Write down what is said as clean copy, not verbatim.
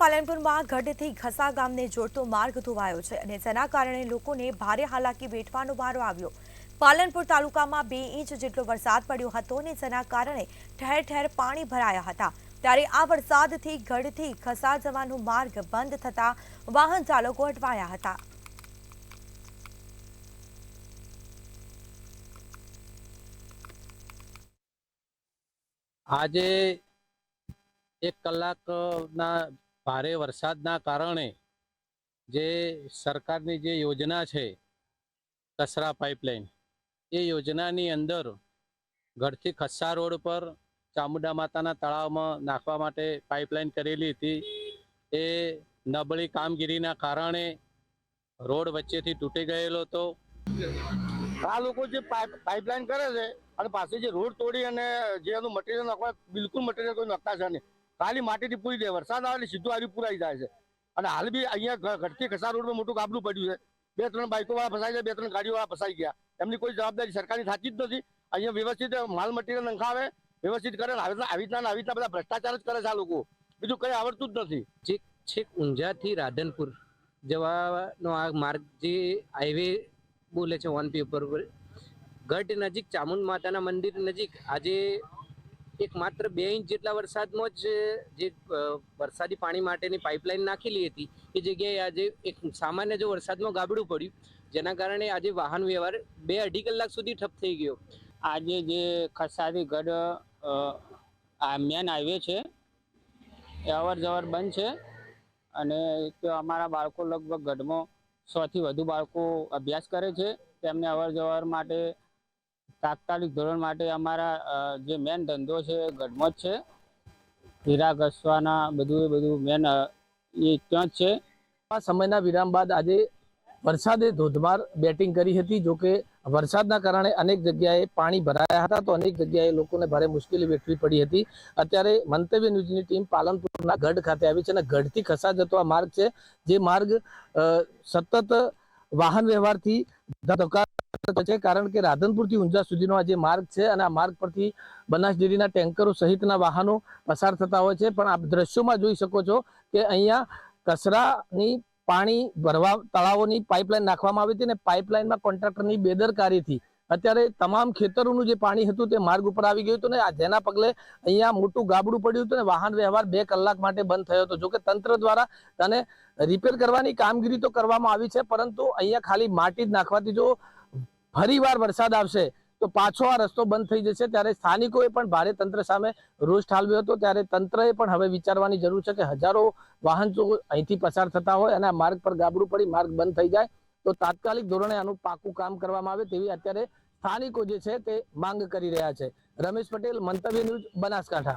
પાલનપુરમાં ગઢથી ખસા ગામને જોડતો માર્ગ ધોવાયો છે અને તેના કારણે લોકોને ભારે હાલાકી વેઠવાનો વારો આવ્યો। પાલનપુર તાલુકામાં 2 ઇંચ જેટલો વરસાદ પડ્યો હતો અને તેના કારણે ઠેર ઠેર પાણી ભરાયા હતા। ત્યારે આ વરસાદથી ગઢથી ખસા જવાનો માર્ગ બંધ થતા વાહન ચાલકો અટવાયા હતા। આજે 1 કલાકના ભારે વરસાદના કારણે જે સરકારની જે યોજના છે કચરા પાઇપલાઇન, એ યોજનાની અંદર ગઢથી ખસ્સા રોડ પર ચામુંડા માતાના તળાવમાં નાખવા માટે પાઇપલાઇન કરેલી હતી। એ નબળી કામગીરીના કારણે રોડ વચ્ચેથી તૂટી ગયેલો હતો। આ લોકો જે પાઇપલાઇન કરે છે અને પાસે જે રોડ તોડી અને જે એનું મટીરિયલ નાખવા, બિલકુલ મટીરિયલ કોઈ નાખતા છે નહીં, ખાલી માટીથી પૂરી દે। વરસાદ આવે એટલે સીધું આવી પૂરાઈ જાય છે। અને હાલ બી અહીંયા ગઢથી ખસા રોડ પર મોટું ગાબડું પડ્યું છે। 2-3 બાઇકો વાળા ફસાઈ જાય, 2-3 ગાડીઓ વાળા ફસાઈ ગયા। એમની કોઈ જવાબદારી સરકારની થતી જ નથી। અહીંયા વ્યવસ્થિત માલ મટીરિયલ નંખાવે, વ્યવસ્થિત કરે, આવી રીતના બધા ભ્રષ્ટાચાર જ કરે છે આ લોકો, બીજું કંઈ આવડતું જ નથી। છેક ઊંઝાથી રાધનપુર જવાનો આ માર્ગ જે હાઈવે બોલે છે 1P ઉપર ગઢ નજીક ચામુંડ માતાના મંદિર નજીક આજે એક માત્ર 2 ઇંચ જેટલા વરસાદમાં જ જે વરસાદી પાણી માટેની પાઇપલાઇન નાખેલી હતી એ જગ્યાએ આજે એક સામાન્ય જો વરસાદમાં ગાબડું પડ્યું, જેના કારણે આજે વાહન વ્યવહાર 2-2.5 કલાક સુધી ઠપ થઈ ગયો। આજે જે ખસ્સાથી ગઢ મેન હાઈવે છે એ અવર જવર બંધ છે અને અમારા બાળકો લગભગ ગઢમાં 100 થી વધુ બાળકો અભ્યાસ કરે છે। તેમને અવર જવર માટે તાત્કાલિક ધોરણ માટે અમારા જે મેન ધંધો છે ગઢમાં જ છે, હીરા ઘસવાના બધું મેન એ ત્યાં જ છે। આ સમયના વિરામ બાદ આજે વરસાદે ધોધમાર બેટિંગ કરી હતી। જો કે વરસાદના કારણે અનેક જગ્યાએ પાણી ભરાયા હતા, તો અનેક જગ્યાએ લોકોને ભારે મુશ્કેલી વેઠવી પડી હતી। અત્યારે મંતવ્ય ન્યૂઝની ટીમ પાલનપુરના ગઢ ખાતે આવી છે અને ગઢથી ખસા જતો આ માર્ગ છે, જે માર્ગ સતત વાહન વ્યવહારથી ધબકારો છે, કારણ કે રાધનપુરથી ઊંઝા સુધીનો આ જે માર્ગ છે અને આ માર્ગ પરથી બનાસ ડેરીના ટેન્કરો સહિતના વાહનો પસાર થતા હોય છે। પણ આપ દ્રશ્યોમાં જોઈ શકો છો કે અહીંયા કચરાની પાણી ભરવા તળાવોની પાઇપલાઇન નાખવામાં આવી હતી અને પાઇપલાઇનમાં કોન્ટ્રાક્ટરની બેદરકારીથી અત્યારે તમામ ખેતરોનું જે પાણી હતું તે માર્ગ ઉપર આવી ગયું હતું ને જેના પગલે અહીંયા મોટું ગાબડું પડ્યું હતું અને વાહન વ્યવહાર 2 કલાક માટે બંધ થયો હતો। જોકે તંત્ર દ્વારા તેને રિપેર કરવાની કામગીરી તો કરવામાં આવી છે, પરંતુ અહીંયા ખાલી માટી જ નાખવાથી જો ફરીવાર વરસાદ આવશે તો પાછો આ રસ્તો બંધ થઈ જશે। ત્યારે સ્થાનિકોએ પણ ભારે તંત્ર સામે રોષ ઠાલવ્યો હતો। ત્યારે તંત્રએ પણ હવે વિચારવાની જરૂર છે કે હજારો વાહન જો અહીંથી પસાર થતા હોય અને આ માર્ગ પર ગાબડું પડી માર્ગ બંધ થઈ જાય તો તાત્કાલિક ધોરણે આનું પાકું કામ કરવામાં આવે તેવી અત્યારે સ્થાનિકો જે છે તે માંગ કરી રહ્યા છે। રમેશ પટેલ, મંતવ્ય ન્યૂઝ, બનાસકાંઠા।